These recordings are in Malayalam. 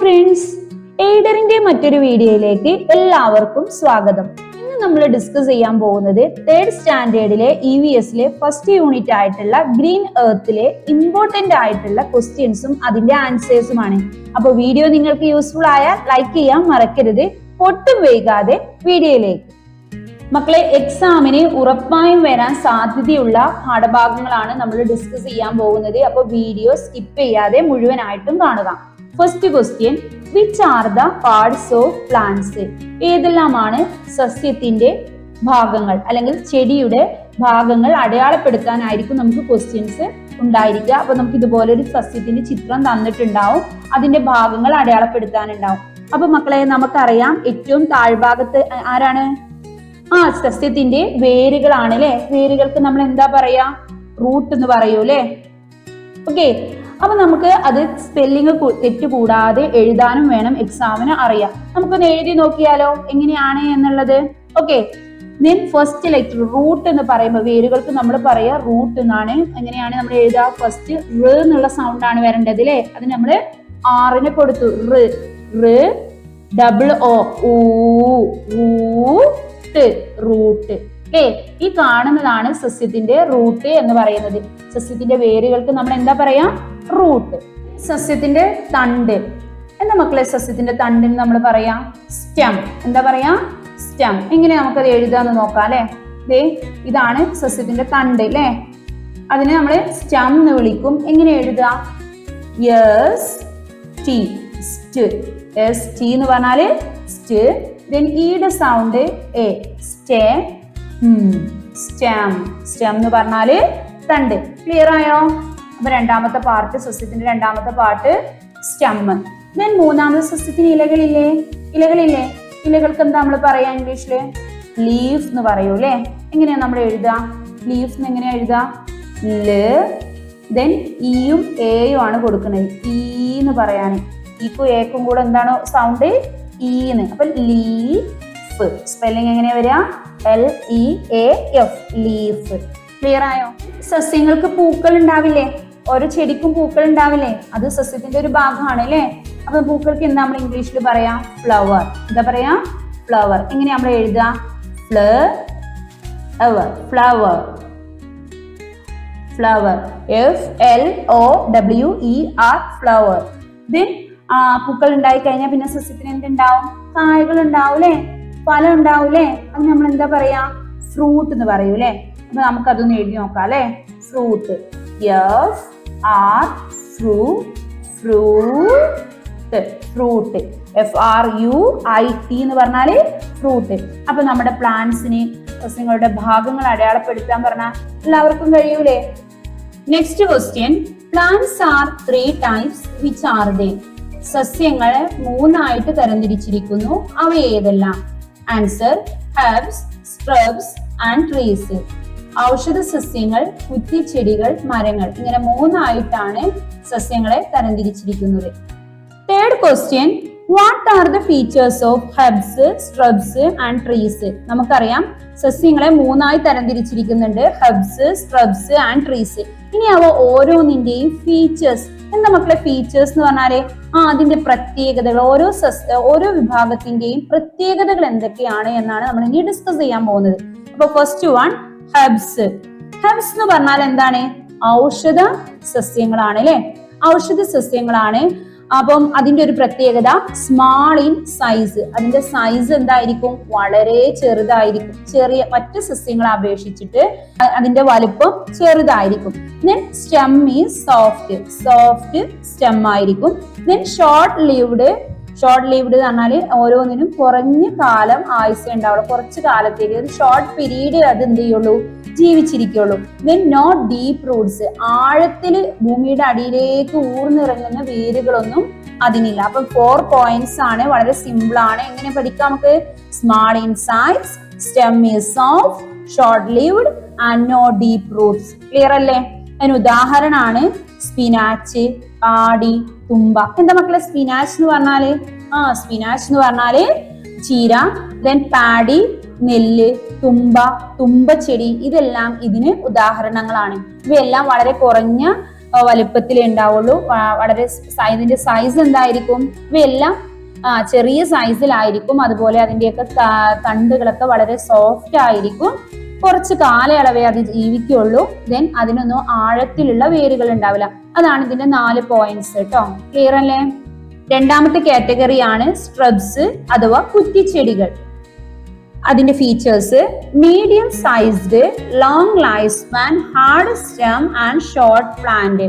ഫ്രണ്ട്സ്, എയ്ഡറിന്റെ മറ്റൊരു വീഡിയോയിലേക്ക് എല്ലാവർക്കും സ്വാഗതം. ഇന്ന് നമ്മൾ ഡിസ്കസ് ചെയ്യാൻ പോകുന്നത് 3rd സ്റ്റാൻഡേർഡിലെ EVSലെ ഫസ്റ്റ് യൂണിറ്റ് ആയിട്ടുള്ള ഗ്രീൻ എർത്തിലെ ഇമ്പോർട്ടന്റ് ആയിട്ടുള്ള ക്വസ്റ്റ്യൻസും അതിന്റെ ആൻസേഴ്സുമാണ്. അപ്പൊ വീഡിയോ നിങ്ങൾക്ക് യൂസ്ഫുൾ ആയാൽ ലൈക്ക് ചെയ്യാൻ മറക്കരുത്. ഒട്ടും വൈകാതെ വീഡിയോയിലേക്ക്. മക്കളെ, എക്സാമിന് ഉറപ്പായും വരാൻ സാധ്യതയുള്ള പാഠഭാഗങ്ങളാണ് നമ്മൾ ഡിസ്കസ് ചെയ്യാൻ പോകുന്നത്. അപ്പൊ വീഡിയോ സ്കിപ്പ് ചെയ്യാതെ മുഴുവനായിട്ടും കാണുക. First question, which are the parts of plants? ഏതെല്ലാമാണ് സസ്യത്തിന്റെ ഭാഗങ്ങൾ അല്ലെങ്കിൽ ചെടിയുടെ ഭാഗങ്ങൾ അടയാളപ്പെടുത്താനായിരിക്കും നമുക്ക് ക്വസ്റ്റ്യൻസ് ഉണ്ടായിരിക്കുക. അപ്പൊ നമുക്ക് ഇതുപോലെ ഒരു സസ്യത്തിന്റെ ചിത്രം തന്നിട്ടുണ്ടാവും, അതിന്റെ ഭാഗങ്ങൾ അടയാളപ്പെടുത്താനുണ്ടാവും. അപ്പൊ മക്കളെ, നമുക്കറിയാം ഏറ്റവും താഴ്ഭാഗത്ത് ആരാണ്? സസ്യത്തിന്റെ വേരുകളാണ് അല്ലെ. വേരുകൾക്ക് നമ്മൾ എന്താ പറയാ? റൂട്ട് എന്ന് പറയൂ അല്ലെ. ഓക്കെ, അപ്പൊ നമുക്ക് അത് സ്പെല്ലിംഗ് തെറ്റുകൂടാതെ എഴുതാനും വേണം, എക്സാമിന് അറിയാം. നമുക്കൊന്ന് എഴുതി നോക്കിയാലോ എങ്ങനെയാണ് എന്നുള്ളത്. Okay, then first letter root എന്ന് പറയുമ്പോൾ വേരുകൾക്ക് നമ്മൾ പറയാ റൂട്ട് എന്നാണ്. എങ്ങനെയാണ് നമ്മൾ എഴുതുക? ഫസ്റ്റ് റ് എന്നുള്ള സൗണ്ട് ആണ് വരേണ്ടത് അല്ലെ. അത് നമ്മൾ ആറിന് കൊടുത്തു. ഡബിൾ ഓ, റൂട്ട്. ഈ കാണുന്നതാണ് സസ്യത്തിന്റെ റൂട്ട് എന്ന് പറയുന്നത്. സസ്യത്തിന്റെ വേരുകൾക്ക് നമ്മൾ എന്താ പറയാ? റൂട്ട്. സസ്യത്തിന്റെ തണ്ട് എന്താ മക്കളെ? സസ്യത്തിന്റെ തണ്ടിന് നമ്മൾ പറയാ സ്റ്റെം. എന്താ പറയാ? സ്റ്റെം. എങ്ങനെ നമുക്കത് എഴുതാന്ന് നോക്കാം അല്ലെ. ഇതാണ് സസ്യത്തിന്റെ തണ്ട് അല്ലെ. അതിനെ നമ്മൾ സ്റ്റെം എന്ന് വിളിക്കും. എങ്ങനെ എഴുതാ? st എന്ന് പറഞ്ഞാല് സ്റ്റ്. then ഈയുടെ സൗണ്ട് എ, സ്റ്റേ. സ്റ്റെം. സ്റ്റെം എന്ന് പറഞ്ഞാല് തണ്ട്. ക്ലിയർ ആയോ? അപ്പൊ രണ്ടാമത്തെ പാർട്ട്, സസ്യത്തിന്റെ രണ്ടാമത്തെ പാർട്ട് സ്റ്റെം. then മൂന്നാമത്തെ സസ്യത്തിന് ഇലകളില്ലേ? ഇലകൾക്ക് എന്താ നമ്മൾ പറയാ ഇംഗ്ലീഷില്? ലീഫ് എന്ന് പറയൂ അല്ലെ. എങ്ങനെയാ നമ്മൾ എഴുതാ? ലീഫ് എങ്ങനെയാ എഴുതാ? then ഇയും എയും ആണ് കൊടുക്കുന്നത്. ഈ എന്ന് പറയാന്, ഈക്കും ഏക്കും കൂടെ എന്താണ് സൗണ്ട്? ഈന്ന്. അപ്പൊ ലീഫ്. സ്പെല്ലിംഗ് എങ്ങനെയാ വരിക? LEAF, leaf. ക്ലിയർ ആയോ? സസ്യങ്ങൾക്ക് പൂക്കൾ ഉണ്ടാവില്ലേ? ഓരോ ചെടിക്കും പൂക്കൾ ഉണ്ടാവില്ലേ? അത് സസ്യത്തിന്റെ ഒരു ഭാഗമാണ് അല്ലെ. അപ്പൊ പൂക്കൾക്ക് എന്താ നമ്മൾ ഇംഗ്ലീഷിൽ പറയാ? ഫ്ലവർ. എന്താ പറയാ? ഫ്ലവർ. എങ്ങനെയാ നമ്മൾ എഴുതുക? ഫ്ലവർ. FLOWER, flower. ദെൻ പൂക്കൾ ഉണ്ടായി കഴിഞ്ഞാൽ പിന്നെ സസ്യത്തിന് എന്തുണ്ടാവും? കായകൾ ഉണ്ടാവും അല്ലെ, ഫലം ഉണ്ടാവും അല്ലെ. അത് നമ്മൾ എന്താ പറയാ? ഫ്രൂട്ട് എന്ന് പറയൂ അല്ലെ. അപ്പൊ നമുക്കതൊന്ന് എഴുതി നോക്കാം അല്ലെ. ഫ്രൂട്ട്. ഫ്രൂട്ട്. FRUIT എന്ന് പറഞ്ഞാല് ഫ്രൂട്ട്. അപ്പൊ നമ്മുടെ പ്ലാന്റ്സിന്, സസ്യങ്ങളുടെ ഭാഗങ്ങൾ അടയാളപ്പെടുത്താൻ പറഞ്ഞാൽ എല്ലാവർക്കും കഴിയൂലേ? Next question, plants are 3 types, which are they? സസ്യങ്ങളെ 3ആയിട്ട് തരംതിരിച്ചിരിക്കുന്നു. അവ ഏതെല്ലാം? ആൻസർ, ഹെർബ്സ്, സ്hrubs ആൻഡ് ട്രീസ്. ഔഷധ സസ്യങ്ങൾ, കുറ്റിച്ചെടികൾ, മരങ്ങൾ. ഇങ്ങനെ 3ആയിട്ടാണ് സസ്യങ്ങളെ തരംതിരിച്ചിരിക്കുന്നത്. Third question, what are the features of herbs, shrubs and trees? നമുക്കറിയാം സസ്യങ്ങളെ 3ആയി തരംതിരിച്ചിരിക്കുന്നുണ്ട്, ഹെർബ്സ്, shrubs ആൻഡ് ട്രീസ്. ഇനി അവ ഓരോന്നിന്റെയും ഫീച്ചേഴ്സ് എന്താ മക്കളെ? ഫീച്ചേഴ്സ് എന്ന് പറഞ്ഞാല് അതിന്റെ പ്രത്യേകതകൾ, ഓരോ വിഭാഗത്തിന്റെയും പ്രത്യേകതകൾ എന്തൊക്കെയാണ് എന്നാണ് നമ്മൾ ഇനി ഡിസ്കസ് ചെയ്യാൻ പോകുന്നത്. അപ്പൊ ഫസ്റ്റ് വൺ, ഹെർബ്സ്. ഹെർബ്സ് എന്ന് പറഞ്ഞാൽ എന്താണ്? ഔഷധ സസ്യങ്ങളാണ് അല്ലെ. ഔഷധ സസ്യങ്ങളാണ്. അപ്പം അതിന്റെ ഒരു പ്രത്യേകത, സ്മാൾ ഇൻ സൈസ്. അതിന്റെ സൈസ് എന്തായിരിക്കും? വളരെ ചെറുതായിരിക്കും. മറ്റു സസ്യങ്ങളെ അപേക്ഷിച്ചിട്ട് അതിന്റെ വലുപ്പം ചെറുതായിരിക്കും. then stem is soft stem ആയിരിക്കും. then short lived എന്ന് പറഞ്ഞാല് ഓരോന്നിനും കുറഞ്ഞ കാലം ആയുസ്സേ ഉണ്ടാവുള്ളൂ. കുറച്ച് കാലത്തേക്ക്, ഒരു ഷോർട്ട് പീരീഡ് അത് എന്ത് ചെയ്യുള്ളൂ? ജീവിച്ചിരിക്കുള്ളൂ. then not deep roots, ആഴത്തില് ഭൂമിയുടെ അടിയിലേക്ക് ഊർന്നിറങ്ങുന്ന വേരുകളൊന്നും അതിനില്ല. അപ്പൊ 4 points ആണ്. വളരെ സിമ്പിൾ ആണ്. എങ്ങനെ പഠിക്കാം നമുക്ക്? Small in size, stem is soft, short lived and no deep roots. Clear അല്ലേ? അതിന് ഉദാഹരണമാണ് സ്പിനാച്ച്, ആടി, തുമ്പ. എന്താ മക്കളെ സ്പിനാച്ച് എന്ന് പറഞ്ഞാല്? സ്പിനാച്ച് എന്ന് പറഞ്ഞാല് ചീര. ദെൻ പാഡി, നെല്ല്, തുമ്പച്ചെടി. ഇതെല്ലാം ഇതിന് ഉദാഹരണങ്ങളാണ്. ഇവയെല്ലാം വളരെ കുറഞ്ഞ വലുപ്പത്തിലേ ഉണ്ടാവുള്ളൂ. വളരെ ഇതിന്റെ സൈസ് എന്തായിരിക്കും? ഇവയെല്ലാം ചെറിയ സൈസിലായിരിക്കും. അതുപോലെ അതിന്റെയൊക്കെ തണ്ടുകളൊക്കെ വളരെ സോഫ്റ്റ് ആയിരിക്കും. കുറച്ച് കാലയളവേ അത് ജീവിക്കുള്ളൂ. ദെൻ അതിനൊന്നും ആഴത്തിലുള്ള വേരുകൾ ഉണ്ടാവില്ല. അതാണ് ഇതിന്റെ 4 പോയിന്റ്സ് കേട്ടോ. ക്ലിയർ അല്ലേ? രണ്ടാമത്തെ കാറ്റഗറിയാണ് സ്ട്രബ്സ് അഥവാ കുറ്റിച്ചെടികൾ. അതിന്റെ features: medium sized, long life span, hard stem and short plant.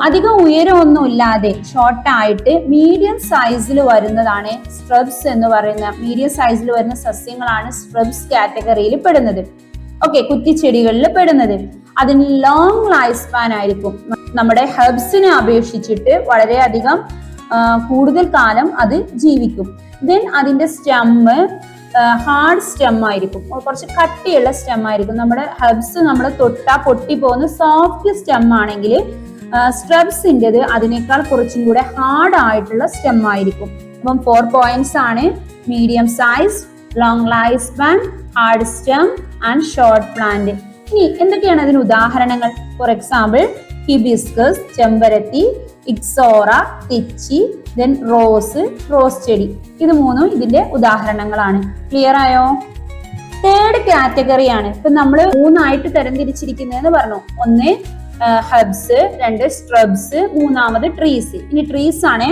അധികം ഉയരമൊന്നും ഇല്ലാതെ ഷോർട്ട് ആയിട്ട് മീഡിയം സൈസിൽ വരുന്നതാണ് സ്ട്രബ്സ് എന്ന് പറയുന്ന. മീഡിയം സൈസിൽ വരുന്ന സസ്യങ്ങളാണ് സ്ട്രബ്സ് കാറ്റഗറിയിൽ പെടുന്നത്. ഓക്കെ, കുറ്റിച്ചെടികളിൽ പെടുന്നത്. അതിന് ലോങ് ലൈഫ് സ്പാൻ ആയിരിക്കും. നമ്മുടെ ഹെർബ്സിനെ അപേക്ഷിച്ചിട്ട് വളരെയധികം കൂടുതൽ കാലം അത് ജീവിക്കും. ദെൻ അതിന്റെ സ്റ്റെമ്മ് ഹാർഡ് സ്റ്റെം ആയിരിക്കും. കുറച്ച് കട്ടിയുള്ള സ്റ്റെം ആയിരിക്കും. നമ്മുടെ ഹെർബ്സ് നമ്മൾ തൊട്ടാ പൊട്ടി പോകുന്ന സോഫ്റ്റ് സ്റ്റെം ആണെങ്കിൽ സ്ട്രബ്സിൻ്റെത് അതിനേക്കാൾ കുറച്ചും കൂടെ ഹാർഡ് ആയിട്ടുള്ള സ്റ്റെം ആയിരിക്കും. അപ്പം 4 പോയിന്റ്സ് ആണ്: medium size, long life span, hard stem and short plant. ഇനി എന്തൊക്കെയാണ് അതിന് ഉദാഹരണങ്ങൾ? ഫോർ എക്സാമ്പിൾ, ഹിബിസ്കസ് ചെമ്പരത്തി, ഇക്സോറ തെച്ചി, ദെൻ റോസ് ചെടി. ഇത് 3 ഇതിന്റെ ഉദാഹരണങ്ങളാണ്. ക്ലിയർ ആയോ? തേർഡ് കാറ്റഗറിയാണ് ഇപ്പൊ നമ്മൾ 3 തരംതിരിച്ചിരിക്കുന്നതെന്ന് പറഞ്ഞു. 1 ഹെർബ്സ്, 2 സ്ട്രബ്സ്, 3 ട്രീസ്. ഇനി ട്രീസ് ആണ്.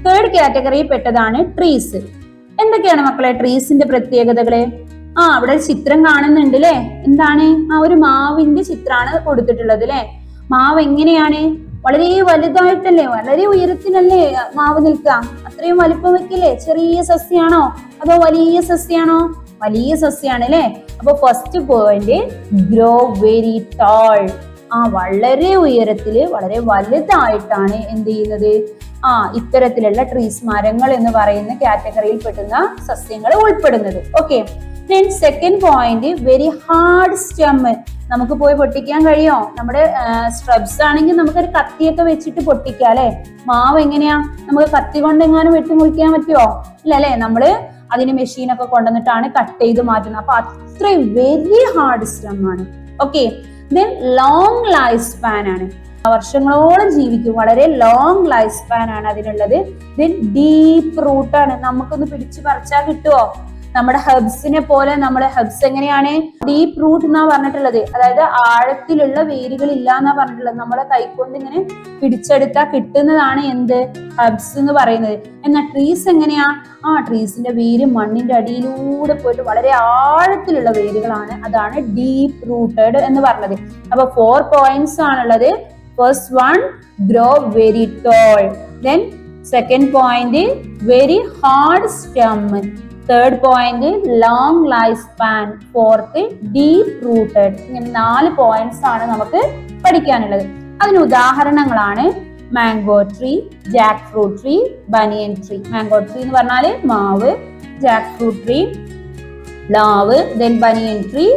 തേർഡ് കാറ്റഗറിയിൽ പെട്ടതാണ് ട്രീസ്. എന്തൊക്കെയാണ് മക്കളെ ട്രീസിന്റെ പ്രത്യേകതകള്? അവിടെ ചിത്രം കാണുന്നുണ്ട് അല്ലെ? എന്താണ്? ഒരു മാവിന്റെ ചിത്രമാണ് കൊടുത്തിട്ടുള്ളത് അല്ലെ? മാവ് എങ്ങനെയാണ്? വളരെ വലുതായിട്ടല്ലേ, വളരെ ഉയരത്തിലല്ലേ മാവ് നിൽക്കുക? അത്രയും വലിപ്പം വെക്കില്ലേ? ചെറിയ സസ്യാണോ അതോ വലിയ സസ്യാണോ? വലിയ സസ്യാണ് അല്ലെ? അപ്പൊ first point, grow very tall. വളരെ ഉയരത്തില് വളരെ വലുതായിട്ടാണ് എന്ത് ചെയ്യുന്നത്? ഇത്തരത്തിലുള്ള ട്രീസ്, മരങ്ങൾ എന്ന് പറയുന്ന കാറ്റഗറിയിൽ പെട്ടുന്ന സസ്യങ്ങൾ ഉൾപ്പെടുന്നത്. Okay. Then second point, very hard stem. നമുക്ക് പോയി പൊട്ടിക്കാൻ കഴിയോ? നമ്മുടെ സ്ട്രബ്സ് ആണെങ്കിൽ നമുക്കൊരു കത്തിയൊക്കെ വെച്ചിട്ട് പൊട്ടിക്കാം അല്ലെ? മാവ് എങ്ങനെയാ? നമുക്ക് കത്തി കൊണ്ട് എങ്ങാനും വെട്ടിമുറിക്കാൻ പറ്റുമോ? ഇല്ല അല്ലെ? നമ്മള് അതിന് മെഷീനൊക്കെ കൊണ്ടുവന്നിട്ടാണ് കട്ട് ചെയ്ത് മാറ്റുന്നത്. അപ്പൊ അത്രയും വെരി ഹാർഡ് സ്റ്റെം ആണ്. Okay. Then long life span ആണ്. വർഷങ്ങളോളം ജീവിക്കും. വളരെ ലോങ് ലൈഫ് സ്പാൻ ആണ് അതിനുള്ളത്. ദെൻ ഡീപ്പ് റൂട്ട് ആണ്. നമുക്കൊന്ന് പിടിച്ചു പറിച്ചാൽ കിട്ടുമോ? നമ്മുടെ ഹെർബ്സിനെ പോലെ നമ്മുടെ ഹെർബ്സ് എങ്ങനെയാണ്? ഡീപ്പ് റൂട്ട് എന്നാ പറഞ്ഞിട്ടുള്ളത്. അതായത് ആഴത്തിലുള്ള വേരുകൾ ഇല്ല എന്നാ പറഞ്ഞിട്ടുള്ളത്. നമ്മളെ കൈക്കൊണ്ട് ഇങ്ങനെ പിടിച്ചെടുത്താൽ കിട്ടുന്നതാണ് എന്ത്? ഹെർബ്സ് എന്ന് പറയുന്നത്. എന്നാൽ ട്രീസ് എങ്ങനെയാ? ട്രീസിന്റെ വേര് മണ്ണിന്റെ അടിയിലൂടെ പോയിട്ട് വളരെ ആഴത്തിലുള്ള വേരുകളാണ്. അതാണ് ഡീപ്പ് റൂട്ടഡ് എന്ന് പറഞ്ഞത്. അപ്പൊ 4 പോയിന്റ്സ് ആണുള്ളത്. First one, grow very tall. Then second point, very hard stem. Third point, long life span. Fourth, deep rooted. ഇങ്ങനെ 4 പോയിന്റ്സ് ആണ് നമുക്ക് പഠിക്കാനുള്ളത്. അതിന് ഉദാഹരണങ്ങളാണ് mango tree, Jack fruit tree, ബനിയൻ ട്രീ. മാംഗോ ട്രീ എന്ന് പറഞ്ഞാല് മാവ്, ജാക്ക് ഫ്രൂട്ട് ട്രീ പ്ലാവ്, ദെൻ ബനിയൻ ട്രീ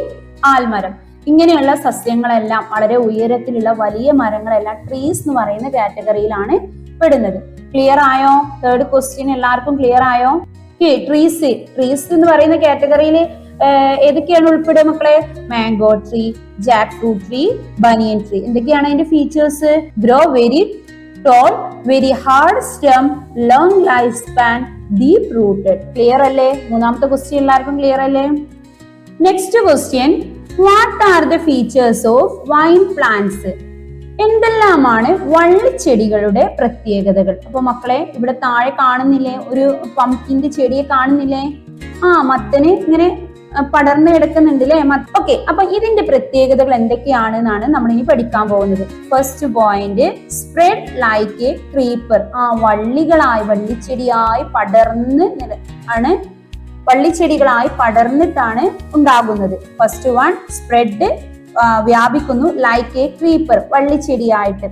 ആൽമരം. ഇങ്ങനെയുള്ള സസ്യങ്ങളെല്ലാം വളരെ ഉയരത്തിലുള്ള വലിയ മരങ്ങളെല്ലാം ട്രീസ് എന്ന് പറയുന്ന കാറ്റഗറിയിലാണ് പെടുന്നത്. ക്ലിയർ ആയോ? തേർഡ് ക്വസ്റ്റ്യൻ എല്ലാവർക്കും ക്ലിയർ ആയോ? ട്രീസ് എന്ന് പറയുന്ന കാറ്റഗറിയിൽ ഏതൊക്കെയാണ് ഉൾപ്പെടുക മക്കളെ? Mango tree, Jack fruit tree, ബനിയൻ ട്രീ. എന്തൊക്കെയാണ് അതിന്റെ features? Grow very tall, very hard stem, long life span, deep rooted. Clear അല്ലേ? മൂന്നാമത്തെ ക്വസ്റ്റ്യൻ എല്ലാവർക്കും ക്ലിയർ അല്ലേ? Next question, what are the features of vine plants? എന്തെല്ലാമാണ് വള്ളിച്ചെടികളുടെ പ്രത്യേകതകൾ? അപ്പൊ മക്കളെ ഇവിടെ താഴെ കാണുന്നില്ലേ ഒരു പംകിന്റെ ചെടിയെ കാണുന്നില്ലേ? മത്തന് ഇങ്ങനെ പടർന്നു കിടക്കുന്നുണ്ട് അല്ലെ? ഓക്കെ. അപ്പൊ ഇതിന്റെ പ്രത്യേകതകൾ എന്തൊക്കെയാണെന്നാണ് നമ്മൾ ഇനി പഠിക്കാൻ പോകുന്നത്. First point, spread like a creeper. വള്ളിച്ചെടിയായി പടർന്നിട്ടാണ് ഉണ്ടാകുന്നത്. ഫസ്റ്റ് വൺ, സ്പ്രെഡ്, വ്യാപിക്കുന്നു, ലൈക്ക് എ ക്രീപ്പർ, വള്ളിച്ചെടിയായിട്ട്.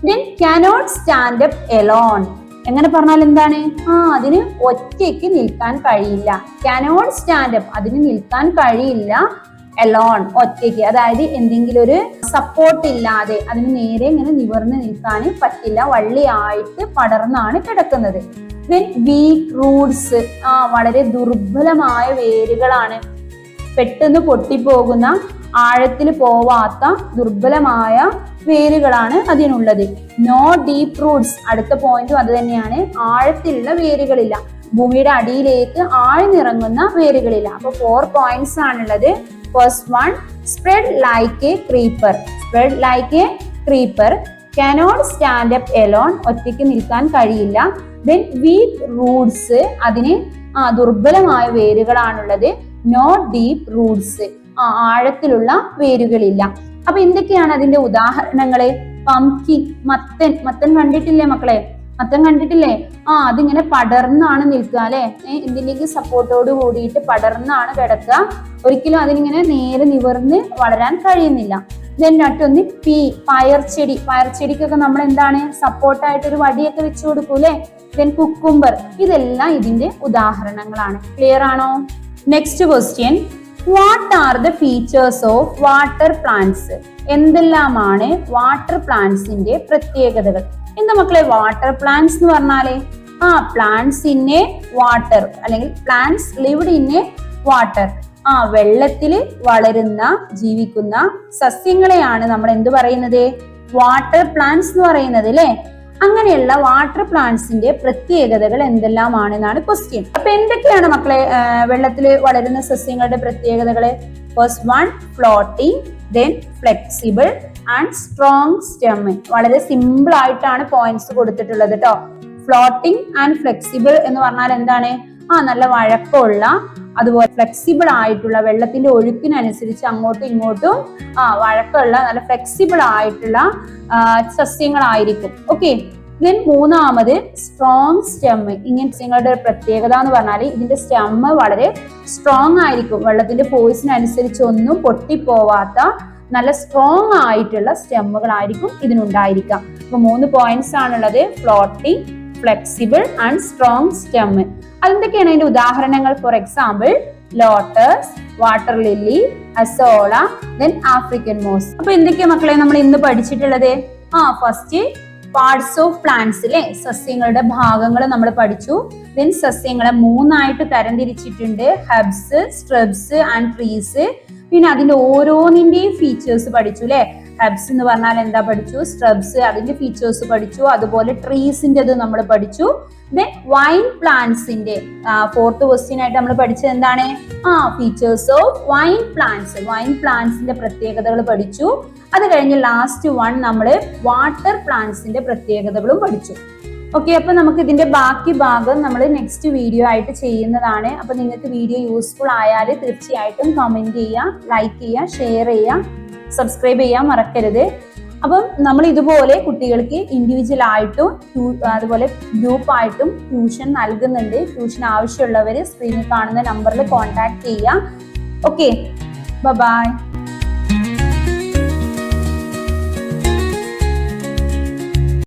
Then cannot stand up alone. എങ്ങനെ പറഞ്ഞാൽ എന്താണ്? അതിന് ഒറ്റയ്ക്ക് നിൽക്കാൻ കഴിയില്ല. കാനോട്ട് സ്റ്റാൻഡ് അപ്പ്, അതിന് നിൽക്കാൻ കഴിയില്ല. എലോൺ, ഒറ്റയ്ക്ക്. അതായത് എന്തെങ്കിലും ഒരു സപ്പോർട്ട് ഇല്ലാതെ അതിന് നേരെ ഇങ്ങനെ നിവർന്ന് നിൽക്കാൻ പറ്റില്ല. വള്ളിയായിട്ട് പടർന്നാണ് കിടക്കുന്നത്. ദെൻ വീക്ക് റൂട്ട്സ്, വളരെ ദുർബലമായ വേരുകളാണ്. പെട്ടെന്ന് പൊട്ടിപ്പോകുന്ന ആഴത്തിൽ പോവാത്ത ദുർബലമായ വേരുകളാണ് അതിനുള്ളത്. നോ ഡീപ് റൂട്ട്സ്, അടുത്ത പോയിന്റും അത് തന്നെയാണ്. ആഴത്തിലുള്ള വേരുകളില്ല, ഭൂമിയുടെ അടിയിലേക്ക് ആഴ്ന്നിറങ്ങുന്ന വേരുകളില്ല. അപ്പൊ 4 പോയിന്റ്സ് ആണുള്ളത്. First one, spread like a creeper. Spread like a creeper, cannot stand up alone, ഒറ്റയ്ക്ക് നിൽക്കാൻ കഴിയില്ല. then weak roots, അതിന് ദുർബലമായ വേരുകളാണുള്ളത്. no deep roots, ആഴത്തിലുള്ള വേരുകളില്ല. അപ്പൊ എന്തൊക്കെയാണ് അതിന്റെ ഉദാഹരണങ്ങള്? പംകിൻ, മത്തൻ കണ്ടിട്ടില്ലേ മക്കളെ? മത്തൻ കണ്ടിട്ടില്ലേ? അതിങ്ങനെ പടർന്നാണ് നിൽക്കുക അല്ലെ, എന്തിന്റെയും സപ്പോർട്ടോട് കൂടിയിട്ട് പടർന്നാണ് കിടക്കുക. ഒരിക്കലും അതിനിങ്ങനെ നേരെ നിവർന്ന് വളരാൻ കഴിയുന്നില്ല. മറ്റൊന്ന് പീ, പയർച്ചെടിക്കൊക്കെ നമ്മൾ എന്താണ് സപ്പോർട്ടായിട്ട് ഒരു വടിയൊക്കെ വെച്ചു കൊടുക്കൂലേ. കുക്കുംബർ, ഇതെല്ലാം ഇതിന്റെ ഉദാഹരണങ്ങളാണ്. ക്ലിയർ ആണോ? Next question, what are the features of water plants? എന്തെല്ലാമാണ് വാട്ടർ പ്ലാന്റ്സിന്റെ പ്രത്യേകതകൾ? എന്താ മക്കളെ വാട്ടർ പ്ലാന്റ്സ് എന്ന് പറഞ്ഞാലേ? പ്ലാന്റ്സ് ഇൻ എ വാട്ടർ, അല്ലെങ്കിൽ plants lived in A water. വെള്ളത്തില് വളരുന്ന ജീവിക്കുന്ന സസ്യങ്ങളെയാണ് നമ്മൾ എന്ത് പറയുന്നത്? വാട്ടർ പ്ലാന്റ്സ് എന്ന് പറയുന്നത് അല്ലെ. അങ്ങനെയുള്ള വാട്ടർ പ്ലാന്റ്സിന്റെ പ്രത്യേകതകൾ എന്തെല്ലാമാണെന്നാണ് ക്വസ്റ്റ്യൻ. അപ്പൊ എന്തൊക്കെയാണ് മക്കളെ വെള്ളത്തിൽ വളരുന്ന സസ്യങ്ങളുടെ പ്രത്യേകതകള്? First one, floating, then flexible and strong stem. വളരെ സിമ്പിൾ ആയിട്ടാണ് പോയിന്റ്സ് കൊടുത്തിട്ടുള്ളത് കേട്ടോ. ഫ്ലോട്ടിംഗ് ആൻഡ് ഫ്ലെക്സിബിൾ എന്ന് പറഞ്ഞാൽ എന്താണ്? നല്ല വഴക്കമുള്ള, അതുപോലെ ഫ്ലെക്സിബിൾ ആയിട്ടുള്ള, വെള്ളത്തിന്റെ ഒഴുക്കിനനുസരിച്ച് അങ്ങോട്ടും ഇങ്ങോട്ടും വഴക്കമുള്ള നല്ല ഫ്ലെക്സിബിൾ ആയിട്ടുള്ള സസ്യങ്ങളായിരിക്കും. ഓക്കെ. ദെൻ മൂന്നാമത് സ്ട്രോങ് സ്റ്റെം. ഇങ്ങനെ സസ്യങ്ങളുടെ പ്രത്യേകത എന്ന് പറഞ്ഞാൽ ഇതിന്റെ സ്റ്റെം വളരെ സ്ട്രോങ് ആയിരിക്കും. വെള്ളത്തിന്റെ ഫോഴ്സിനനുസരിച്ച് ഒന്നും പൊട്ടിപ്പോവാത്ത നല്ല സ്ട്രോങ് ആയിട്ടുള്ള സ്റ്റെമ്മുകളായിരിക്കും ഇതിനുണ്ടായിരിക്കാം. അപ്പൊ 3 പോയിന്റ്സ് ആണുള്ളത്. Floating, flexible and strong stem. അതെന്തൊക്കെയാണ് അതിന്റെ ഉദാഹരണങ്ങൾ? For example, lotus, water lily, azolla, then African moss. അപ്പൊ എന്തൊക്കെയാ മക്കളെ നമ്മൾ ഇന്ന് പഠിച്ചിട്ടുള്ളത്? ഫസ്റ്റ് പാർട്സ് ഓഫ് പ്ലാന്റ്സ് അല്ലെ, സസ്യങ്ങളുടെ ഭാഗങ്ങൾ നമ്മൾ പഠിച്ചു. ദെൻ സസ്യങ്ങളെ 3ആയിട്ട് തരംതിരിച്ചിട്ടുണ്ട്. Herbs, shrubs and trees. പിന്നെ അതിന്റെ ഓരോന്നിന്റെയും ഫീച്ചേഴ്സ് പഠിച്ചു അല്ലെ. ഹെർബ്സ് എന്ന് പറഞ്ഞാൽ എന്താ പഠിച്ചു, സ്ട്രബ്സ് അതിന്റെ ഫീച്ചേഴ്സ് പഠിച്ചു, അതുപോലെ ട്രീസിന്റെ നമ്മൾ പഠിച്ചു. ദെൻ വൈൻ പ്ലാന്റ്സിന്റെ 4th ക്വസ്റ്റ്യൻ ആയിട്ട് നമ്മൾ പഠിച്ചത് എന്താണ്? Features of vine plants. Vine പ്ലാന്റ്സിന്റെ പ്രത്യേകതകൾ പഠിച്ചു. അത് കഴിഞ്ഞ് ലാസ്റ്റ് വൺ നമ്മൾ വാട്ടർ പ്ലാന്റ്സിന്റെ പ്രത്യേകതകളും പഠിച്ചു. ഓക്കെ. അപ്പൊ നമുക്ക് ഇതിന്റെ ബാക്കി ഭാഗം നമ്മൾ നെക്സ്റ്റ് വീഡിയോ ആയിട്ട് ചെയ്യുന്നതാണ്. അപ്പൊ നിങ്ങൾക്ക് വീഡിയോ യൂസ്ഫുൾ ആയാൽ തീർച്ചയായിട്ടും കമന്റ് ചെയ്യുക, ലൈക്ക് ചെയ്യുക, ഷെയർ ചെയ്യുക, സബ്സ്ക്രൈബ് ചെയ്യാൻ മറക്കരുത്. അപ്പം നമ്മൾ ഇതുപോലെ കുട്ടികൾക്ക് ഇൻഡിവിജ്വൽ ആയിട്ടും അതുപോലെ ഗ്രൂപ്പായിട്ടും ട്യൂഷൻ നൽകുന്നുണ്ട്. ട്യൂഷൻ ആവശ്യമുള്ളവർ സ്ക്രീനിൽ കാണുന്ന നമ്പറിൽ കോൺടാക്ട് ചെയ്യുക. Okay, by.